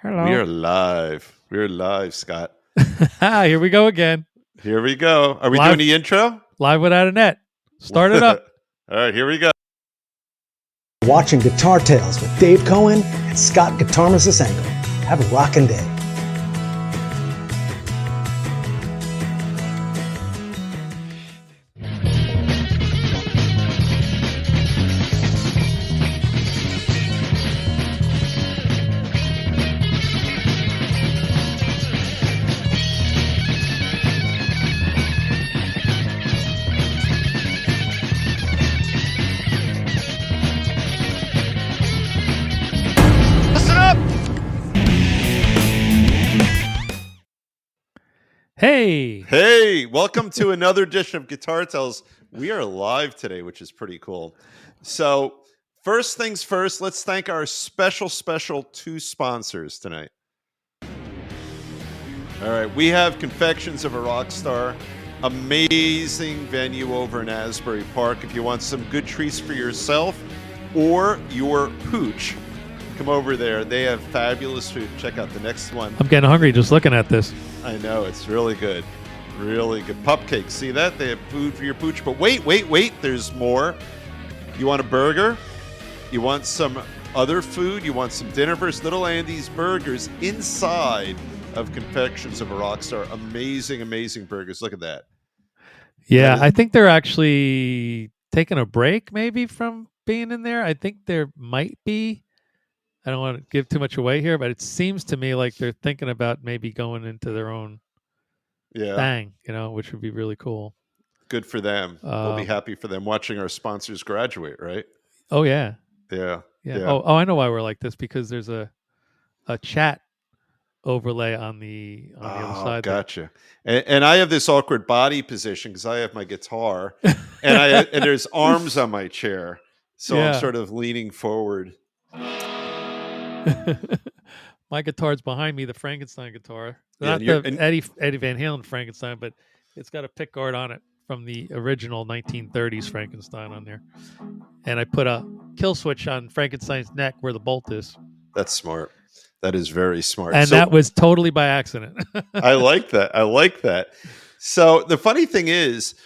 We Hello. are live. We're live, Scott. Here we go again. Here we go. Are we Live. doing the intro? Live without a net. Start it up. All right, here we go. Watching Guitar Tales with Dave Cohen and Scott Guitar Masengo. Have a rockin' day. Hey, welcome to another edition of Guitar Tales. We are live today, which is pretty cool. So, first things first, let's thank our special two sponsors tonight. All right, we have Confections of a Rock Star, amazing venue over in Asbury Park. If you want some good treats for yourself or your pooch, come over there. They have fabulous food. Check out the next one. I'm getting hungry just looking at this. I know, it's really good. Really good. Pupcakes. See that? They have food for your pooch. But wait. There's more. You want a burger? You want some other food? You want some dinner versus Little Andy's Burgers inside of Confections of a Rockstar. Amazing burgers. Look at that. Yeah, I think they're actually taking a break maybe from being in there. I think there might be. I don't want to give too much away here, but it seems to me like they're thinking about maybe going into their own thing, which would be really cool. Good for them. We'll be happy for them watching our sponsors graduate, right? Oh, yeah. Yeah. Oh, I know why we're like this, because there's a chat overlay on the other side. Gotcha. And I have this awkward body position because I have my guitar and there's arms on my chair. So I'm sort of leaning forward. My guitar's behind me, the Frankenstein guitar. Yeah, Not the Eddie Van Halen Frankenstein, but it's got a pickguard on it from the original 1930s Frankenstein on there. And I put a kill switch on Frankenstein's neck where the bolt is. That's smart. That is very smart. And that was totally by accident. I like that. So the funny thing is,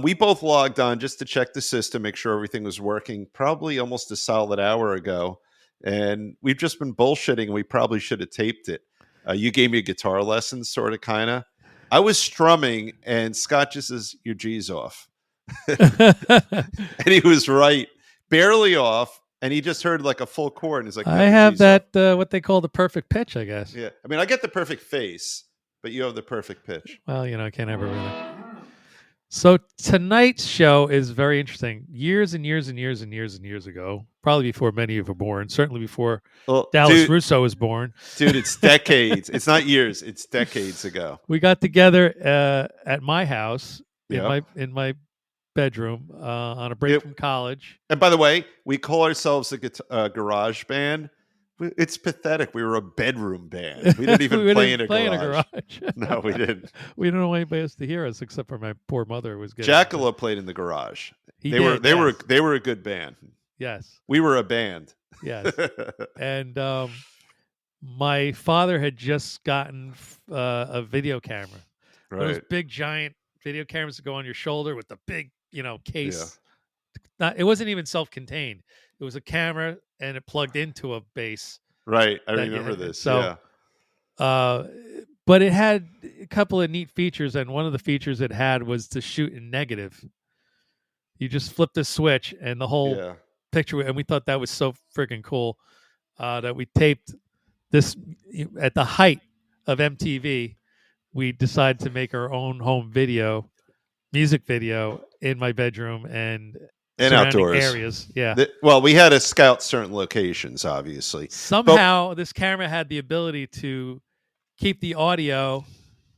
we both logged on just to check the system, make sure everything was working, probably almost a solid hour ago. And we've just been bullshitting. We probably should have taped it. You gave me a guitar lesson, sort of, kind of. I was strumming, and Scott just says, "Your G's off." And he was right. Barely off. And he just heard like a full chord. And he's like, I have that, what they call the perfect pitch, I guess. Yeah. I mean, I get the perfect face, but you have the perfect pitch. Well, I can't ever really. So tonight's show is very interesting. Years ago, probably before many of you were born, certainly before Dallas Russo was born. Dude, it's decades. It's not years. It's decades ago. We got together at my house in my bedroom on a break from college. And by the way, we call ourselves a garage band. It's pathetic. We were a bedroom band. We didn't even play in a garage. No, we didn't. We don't know anybody else to hear us except for my poor mother who was getting Jackalope played in the garage. They were a good band. Yes. We were a band. Yes. And my father had just gotten a video camera. Right. Those big giant video cameras that go on your shoulder with the big, case. Yeah. It wasn't even self-contained. It was a camera and it plugged into a bass. Right. I remember this. So, but it had a couple of neat features, and one of the features it had was to shoot in negative. You just flip the switch and the whole picture, and we thought that was so freaking cool that we taped this at the height of MTV. We decided to make our own home music video in my bedroom and outdoors areas. Yeah. Well, we had to scout certain locations, obviously. Somehow this camera had the ability to keep the audio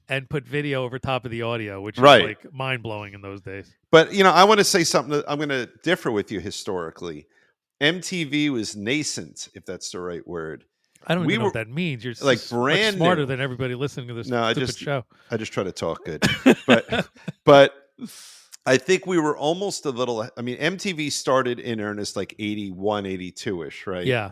and put video over top of the audio, which is like mind blowing in those days. But, I want to say something I'm going to differ with you historically. MTV was nascent, if that's the right word. I don't even know what that means. You're like brand much smarter than everybody listening to this stupid show. I just try to talk good. But I think we were almost a little, MTV started in earnest like 81, 82-ish, right? Yeah.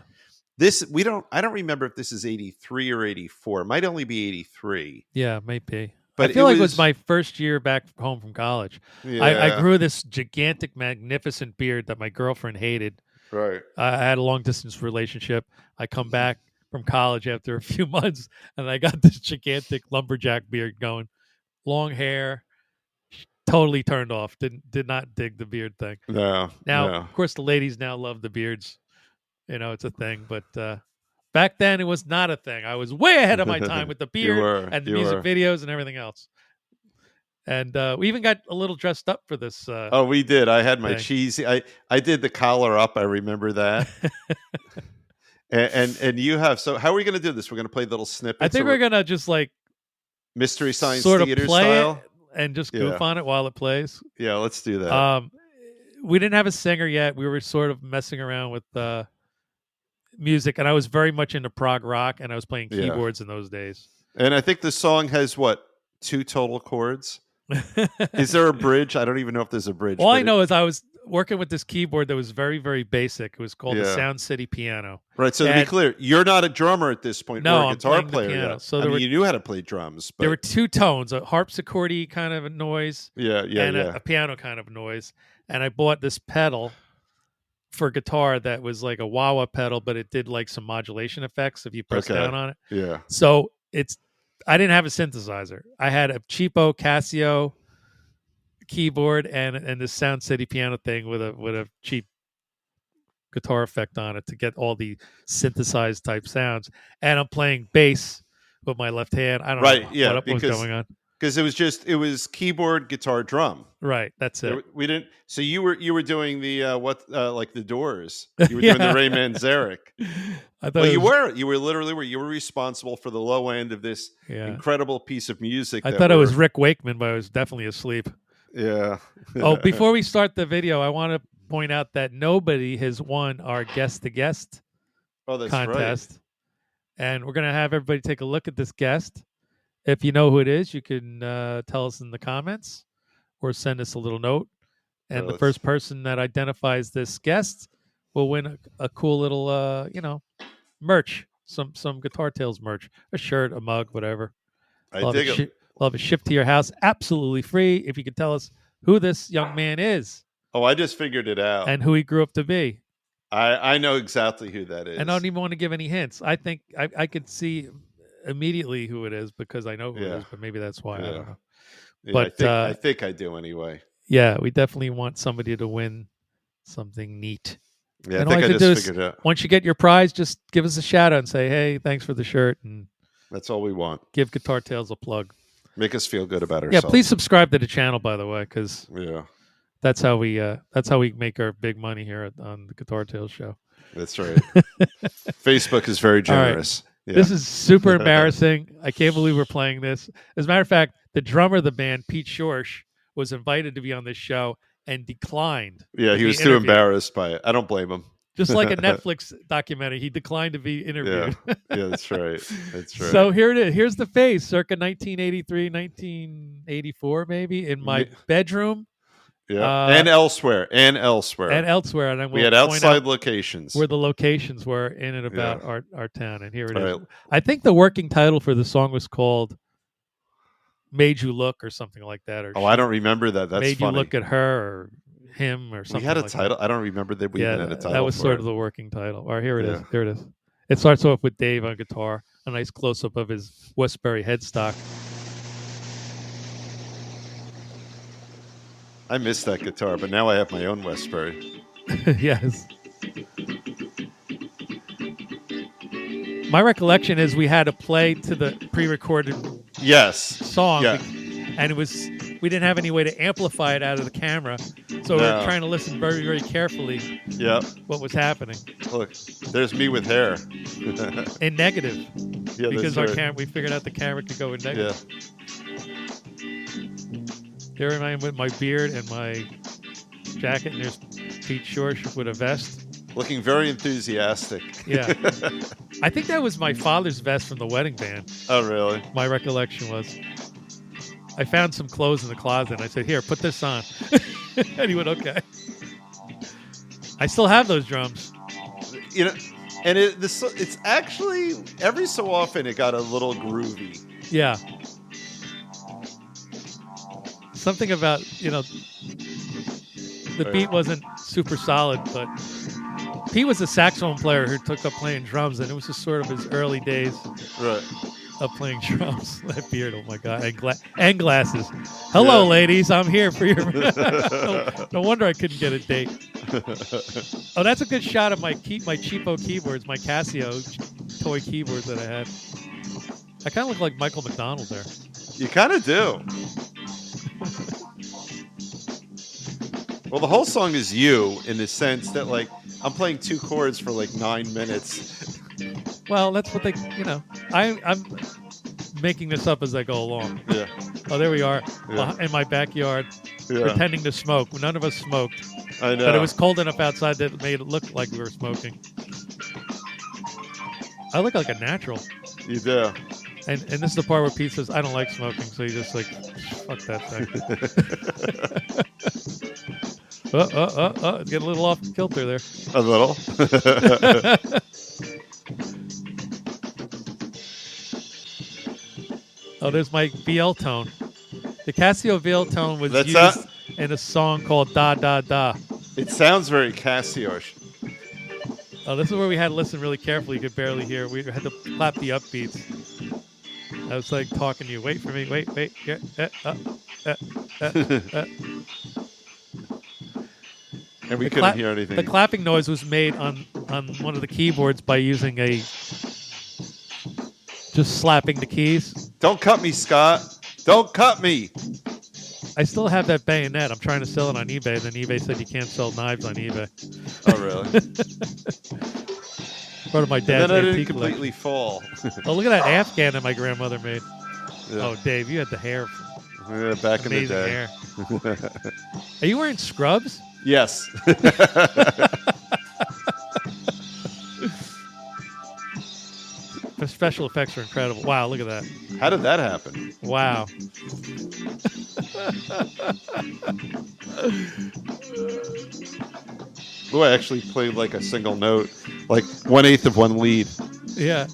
I don't remember if this is 83 or 84. It might only be 83. Yeah, maybe. But I feel like it was my first year back home from college. Yeah. I grew this gigantic, magnificent beard that my girlfriend hated. Right. I had a long distance relationship. I come back from college after a few months, and I got this gigantic lumberjack beard going. Long hair, totally turned off. Did not dig the beard thing. No. Now, no. of course, the ladies now love the beards. It's a thing, but back then it was not a thing. I was way ahead of my time with the beard and the music videos and everything else. And we even got a little dressed up for this. Oh, we did. I had my thing. cheesy. I did the collar up. I remember that. and you have. So how are we going to do this? We're going to play little snippets. I think we're going to just like Mystery Science sort of Theater play style it and just goof on it while it plays. Yeah, let's do that. We didn't have a singer yet. We were sort of messing around with music, and I was very much into prog rock, and I was playing keyboards in those days. And I think the song has 2 total chords. Is there a bridge? I don't even know if there's a bridge. All I know is I was working with this keyboard that was very, very basic. It was called the Sound City Piano. Right. So to be clear, you're not a drummer at this point. No, or a guitar player. Piano. So you knew how to play drums. But... There were 2 tones: a harpsichord-y kind of a noise, and a piano kind of noise. And I bought this pedal for guitar that was like a wah-wah pedal, but it did like some modulation effects if you press down on it. Yeah. So I didn't have a synthesizer. I had a cheapo Casio keyboard and this Sound City piano thing with a cheap guitar effect on it to get all the synthesized type sounds. And I'm playing bass with my left hand. I don't know what was going on. Because it was keyboard, guitar, drum. Right, that's it. We didn't. So you were doing the like the Doors. You were doing the Ray Manzarek. I thought you were literally you were responsible for the low end of this incredible piece of music. I thought it was Rick Wakeman, but I was definitely asleep. Yeah. Before we start the video, I want to point out that nobody has won our guest to guest contest, right. And we're gonna have everybody take a look at this guest. If you know who it is, you can tell us in the comments or send us a little note. And the first person that identifies this guest will win a cool little, merch, some Guitar Tales merch, a shirt, a mug, whatever. I dig it. We'll have it shipped to your house absolutely free if you can tell us who this young man is. Oh, I just figured it out. And who he grew up to be. I know exactly who that is. I don't even want to give any hints. I think I could see immediately who it is because I know who it is, but maybe that's why. I don't know. Yeah, but I think I do anyway. Yeah, we definitely want somebody to win something neat. Yeah, and I think I just figured it out. Once you get your prize, just give us a shout out and say, "Hey, thanks for the shirt." And that's all we want. Give Guitar Tales a plug. Make us feel good about ourselves. Yeah, please subscribe to the channel, by the way, because that's how we make our big money here on the Guitar Tales show. That's right. Facebook is very generous. Right. Yeah. This is super embarrassing. I can't believe we're playing this. As a matter of fact, the drummer of the band, Pete Schorsch, was invited to be on this show and declined. Yeah, he was too embarrassed by it. I don't blame him. Just like a Netflix documentary, he declined to be interviewed. Yeah, that's right. That's right. So here it is. Here's the Phaze, circa 1983, 1984, maybe, in my bedroom. Yeah, and elsewhere. And then we had outside locations. Where the locations were in and about our town. And here it is. I think the working title for the song was called Made You Look or something like that. Or I don't remember that. That's Made funny. You Look at Her or him or something. We had a like title. That. I don't remember that we even had a title. That was sort of the working title. All right, here it is. There it is. It starts off with Dave on guitar, a nice close-up of his Westbury headstock. I missed that guitar, but now I have my own Westbury. Yes. My recollection is we had to play to the pre-recorded song. Yeah. And we didn't have any way to amplify it out of the camera. So we were trying to listen very, very carefully what was happening. Look, there's me with hair. In negative. Yeah, because we figured out the camera could go in negative. Yeah. Here I am with my beard and my jacket, and there's Pete Schorsch with a vest. Looking very enthusiastic. Yeah. I think that was my father's vest from the wedding band. Oh, really? My recollection was. I found some clothes in the closet, and I said, here, put this on. And he went, okay. I still have those drums. And it's actually every so often it got a little groovy. Yeah. Something about, the beat wasn't super solid, but Pete was a saxophone player who took up playing drums, and it was just sort of his early days of playing drums. That beard, oh my God, and glasses. Hello, ladies, I'm here for your. No wonder I couldn't get a date. Oh, that's a good shot of my cheapo keyboards, my Casio toy keyboards that I had. I kind of look like Michael McDonald there. You kind of do. Well, the whole song is you in the sense that, like, I'm playing 2 chords for like 9 minutes. Well, that's what I'm making this up as I go along. Yeah. Oh, there we are in my backyard, pretending to smoke. None of us smoked. I know. But it was cold enough outside that it made it look like we were smoking. I look like a natural. You do. And this is the part where Pete says, I don't like smoking. So he just like, fuck that thing. It's getting a little off kilter there. A little. Oh, there's my VL tone. The Casio VL tone was used in a song called Da Da Da. It sounds very Casio-ish. Oh, this is where we had to listen really carefully. You could barely hear. We had to clap the upbeats. I was like talking to you. Wait for me. Wait. Yeah. And we couldn't hear anything. The clapping noise was made on one of the keyboards by using just slapping the keys. Don't cut me, Scott. Don't cut me. I still have that bayonet. I'm trying to sell it on eBay. Then eBay said you can't sell knives on eBay. Oh, really? Part of my dad's then I didn't antique completely fall. Oh, look at that Afghan that my grandmother made. Yeah. Oh, Dave, you had the hair. Yeah, back in the day. Hair. Are you wearing scrubs? Yes. The special effects are incredible. Wow, look at that. How did that happen? Wow. Oh, I actually played like a single note, like 1/8 of one lead. Yeah.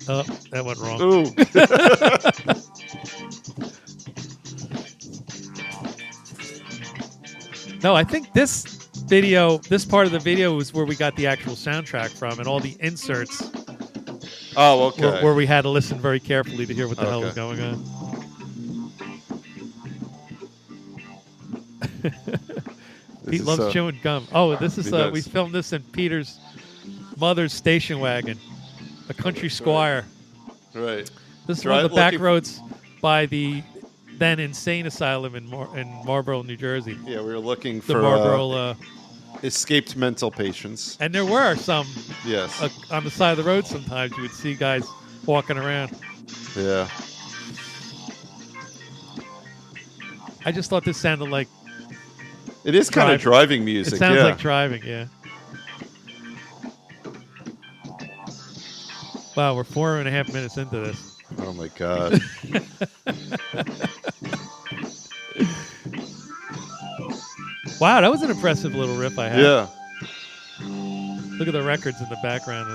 Oh, that went wrong. Ooh. No, I think this part of the video was where we got the actual soundtrack from, and all the inserts. Oh, okay. Where we had to listen very carefully to hear what the hell was going on. Pete loves chewing gum. Oh, this is we filmed this in Peter's mother's station wagon, a country squire. Right. This is one of the back roads by the then insane asylum in Marlboro, New Jersey. Yeah, we were looking the for Marlboro escaped mental patients. And there were some. Yes. On the side of the road sometimes you would see guys walking around. Yeah. I just thought this sounded like... It is kind of driving music, It sounds like driving, yeah. Wow, we're 4.5 minutes into this. Oh, my God. Wow, that was an impressive little riff I had. Yeah. Look at the records in the background.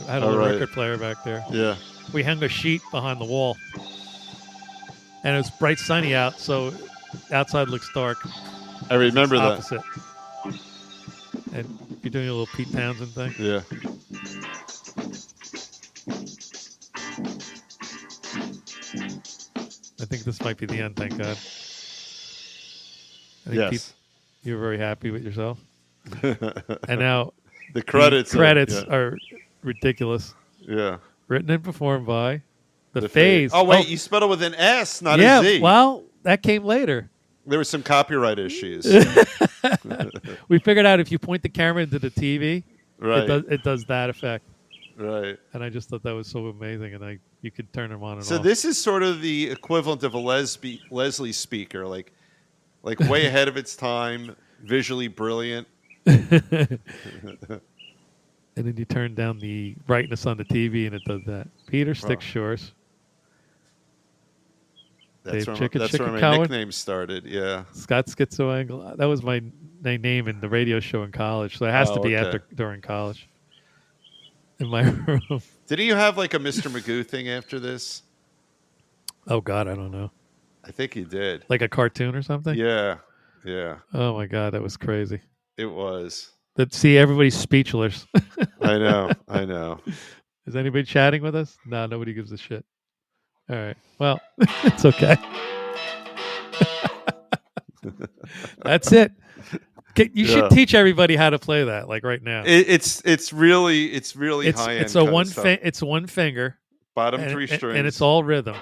I had a little record player back there. Yeah. We hung a sheet behind the wall. And it was bright sunny out, so outside looks dark. I remember that. Opposite. And you're doing a little Pete Townsend thing? Yeah. I think this might be the end, thank God. I think yes. Pete, you're very happy with yourself. And now the credits are ridiculous. Yeah. Written and performed by the Phaze. Oh, wait, you spelled it with an S, not a Z. Yeah, well, that came later. There were some copyright issues. We figured out if you point the camera into the TV, right. it does that effect. Right. And I just thought that was so amazing, and you could turn them on and off. So this is sort of the equivalent of a Leslie speaker, like way ahead of its time, visually brilliant. And then you turn down the brightness on the TV, and it does that. Peter Stick Shores. That's where my nickname started, yeah. Scott Schizoangle. That was my name in the radio show in college, so it has to be during college. In my room. Didn't you have like a Mr. Magoo thing after this? Oh God, I don't know. I think you did. Like a cartoon or something? Yeah. Oh my God, that was crazy. It was. See, everybody's speechless. I know. Is anybody chatting with us? No, nobody gives a shit. All right. Well, it's okay. That's it. You should teach everybody how to play that, like right now. It's really high end. It's one finger, bottom three strings, and it's all rhythm.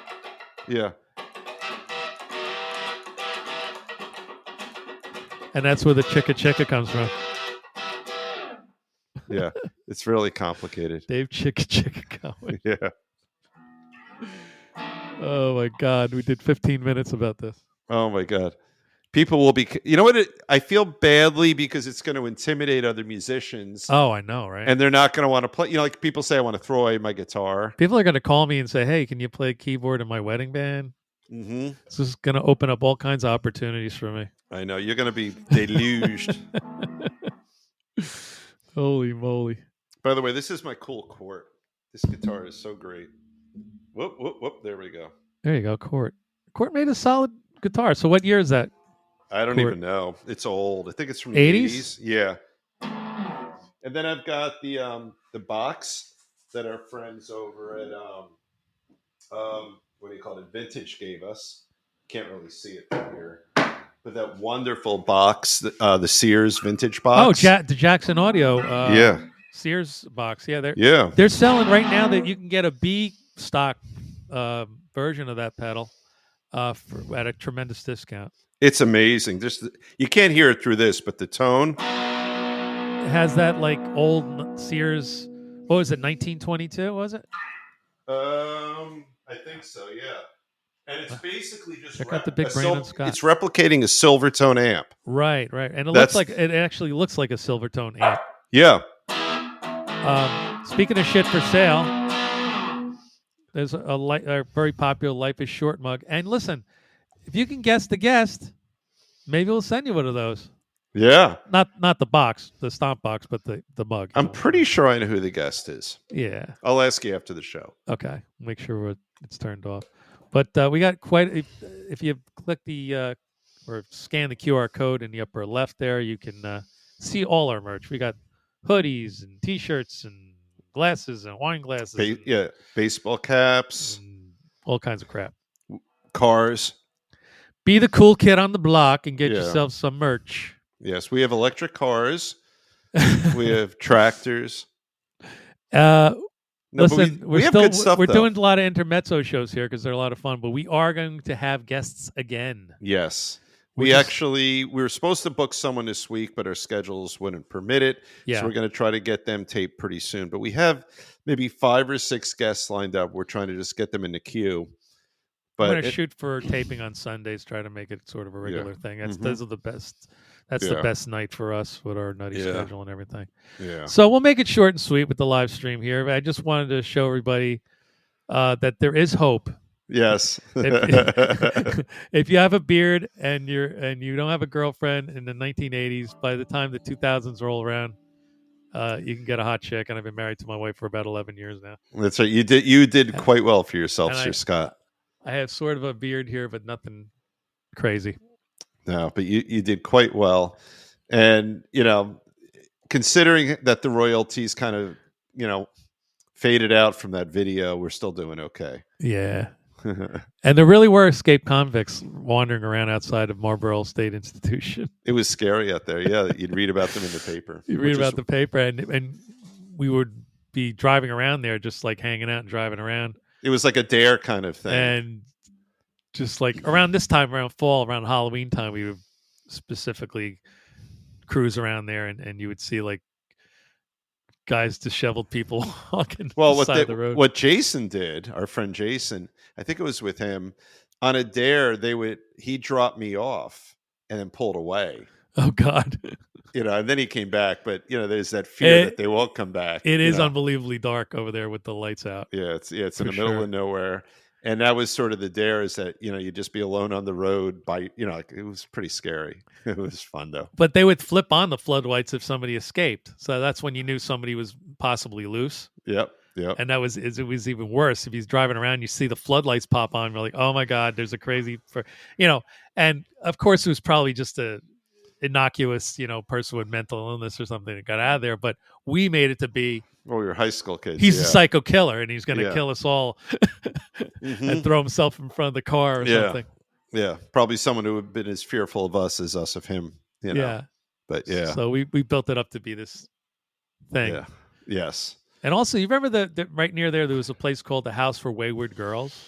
Yeah. And that's where the chicka chicka comes from. Yeah, it's really complicated. Dave chicka chicka going. Yeah. Oh my God, we did 15 minutes about this. Oh my God. People will be, you know what? I feel badly because it's going to intimidate other musicians. Oh, I know, right? And they're not going to want to play. You know, like people say, I want to throw away my guitar. People are going to call me and say, hey, can you play keyboard in my wedding band? Mm-hmm. This is going to open up all kinds of opportunities for me. I know. You're going to be deluged. Holy moly. By the way, this is my cool Court. This guitar is so great. Whoop, whoop, whoop. There we go. There you go, Court. Court made a solid guitar. So what year is that? I don't even know. It's old. I think it's from the 80s. Yeah. And then I've got the box that our friends over at what do you call it? Vintage gave us. Can't really see it from here. But that wonderful box, the Sears vintage box. Oh, the Jackson Audio. Yeah. Sears box. Yeah, they're selling right now that you can get a B stock version of that pedal at a tremendous discount. It's amazing. Just you can't hear it through this, but the tone. It has that like old Sears. What was it? 1922? Was it? I think so. Yeah. And it's basically just check out the big Brandon Scott. It's replicating a Silvertone amp. Right. And it actually looks like a Silvertone amp. Yeah. Speaking of shit for sale, there's a very popular Life is Short mug. And listen, if you can guess the guest, maybe we'll send you one of those. Yeah. Not the box, the stomp box, but the mug. I'm pretty sure I know who the guest is. Yeah. I'll ask you after the show. Okay. Make sure it's turned off. But we got if you click or scan the QR code in the upper left there, you can see all our merch. We got hoodies and T-shirts and glasses and wine glasses. Baseball caps. And all kinds of crap. Cars. Be the cool kid on the block and get yourself some merch. Yes, we have electric cars. We have tractors. Listen, we have good stuff, we're doing a lot of intermezzo shows here because they're a lot of fun, but we are going to have guests again. Yes. We were supposed to book someone this week, but our schedules wouldn't permit it. Yeah. So we're going to try to get them taped pretty soon. But we have maybe 5 or 6 guests lined up. We're trying to just get them in the queue. But we're going to shoot for taping on Sundays, try to make it sort of a regular thing. Those are the best. That's the best night for us with our nutty schedule and everything. Yeah. So we'll make it short and sweet with the live stream here. I just wanted to show everybody that there is hope. Yes. If you have a beard and you don't have a girlfriend in the 1980s, by the time the 2000s roll around, you can get a hot chick. And I've been married to my wife for about 11 years now. That's right. You did quite well for yourself, Sir Scott. I have sort of a beard here, but nothing crazy. No, but you did quite well. And, considering that the royalties kind of, faded out from that video, we're still doing okay. Yeah. And there really were escaped convicts wandering around outside of Marlborough State Institution. It was scary out there. Yeah, you'd read about them in the paper. You read about the paper, and we would be driving around there just like hanging out and driving around. It was like a dare kind of thing. And just like around this time, around fall, around Halloween time, we would specifically cruise around there, and you would see like guys, disheveled people walking the side of the road. What Jason did, our friend Jason, I think it was with him, on a dare, he dropped me off and then pulled away. Oh God. And then he came back, but there's that fear that they won't come back. It is unbelievably dark over there with the lights out. Yeah, it's in the middle of nowhere. And that was sort of the dare, is that, you'd just be alone on the road by, it was pretty scary. It was fun though. But they would flip on the floodlights if somebody escaped. So that's when you knew somebody was possibly loose. Yep. And it was even worse. If he's driving around, you see the floodlights pop on. You're like, oh my God, there's a crazy, and of course it was probably just a innocuous, person with mental illness or something that got out of there. But we made it to be, well, we were high school kids. He's a psycho killer and he's going to kill us all and throw himself in front of the car or something. Yeah. Probably someone who would have been as fearful of us as us of him, Yeah. But yeah. So we built it up to be this thing. Yeah. Yes. And also, you remember that right near there was a place called the House for Wayward Girls?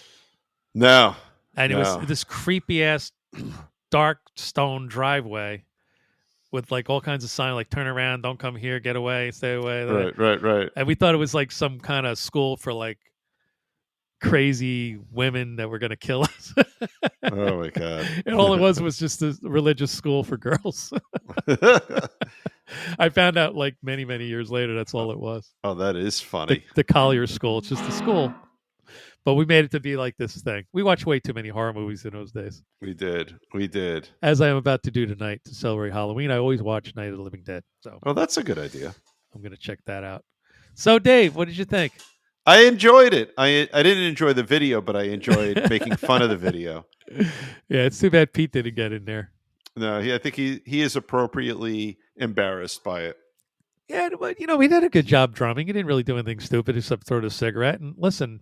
No. And it was this creepy ass dark stone driveway with like all kinds of signs like turn around, don't come here, get away, stay away. Right. And we thought it was like some kind of school for like crazy women that were going to kill us. Oh my God. And all it was just a religious school for girls. I found out like many, many years later, that's all it was. Oh, that is funny. The Collier School. It's just a school. But we made it to be like this thing. We watched way too many horror movies in those days. We did. As I am about to do tonight to celebrate Halloween, I always watch Night of the Living Dead. So, that's a good idea. I'm going to check that out. So, Dave, what did you think? I enjoyed it. I didn't enjoy the video, but I enjoyed making fun of the video. Yeah, it's too bad Pete didn't get in there. No, I think he is appropriately embarrassed by it. Yeah, but he did a good job drumming. He didn't really do anything stupid except throw a cigarette. And listen,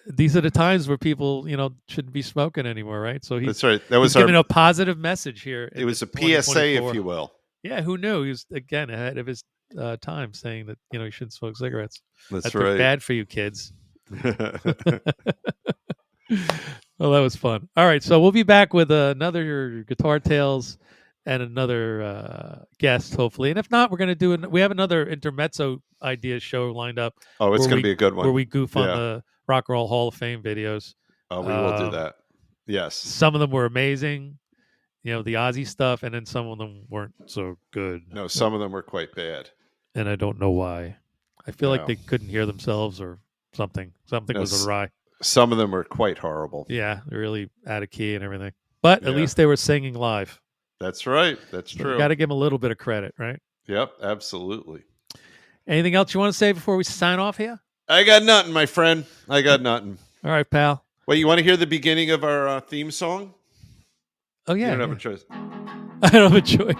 these are the times where people, shouldn't be smoking anymore, right? So that's right. That was giving a positive message here. It was a PSA, if you will. Yeah, who knew? He was again ahead of his time, saying that you shouldn't smoke cigarettes. That's right. Bad for you kids. Well, that was fun. All right, so we'll be back with another Guitar Tales and another guest, hopefully. And if not, we're going to we have another intermezzo idea show lined up. Oh, it's going to be a good one. Where we goof on the Rock and Roll Hall of Fame videos. Oh, we will do that. Yes. Some of them were amazing, the Ozzy stuff, and then some of them weren't so good. No, some of them were quite bad. And I don't know why. I feel like they couldn't hear themselves or something. Something was awry. Some of them were quite horrible. Yeah, they're really out of key and everything. But at least they were singing live. That's right. That's true. You got to give them a little bit of credit, right? Yep, absolutely. Anything else you want to say before we sign off here? I got nothing, my friend. I got nothing. All right, pal. Wait, you want to hear the beginning of our theme song? Oh, yeah. You don't have a choice. I don't have a choice.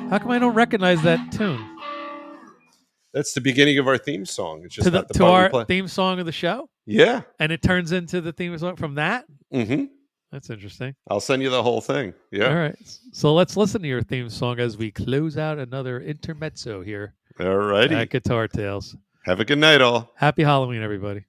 How come I don't recognize that tune? That's the beginning of our theme song. It's just not the to part our we play. Theme song of the show? Yeah. And it turns into the theme song from that? Mm-hmm. That's interesting. I'll send you the whole thing. Yeah. All right. So let's listen to your theme song as we close out another intermezzo here. All righty. At Guitar Tales. Have a good night, all. Happy Halloween, everybody.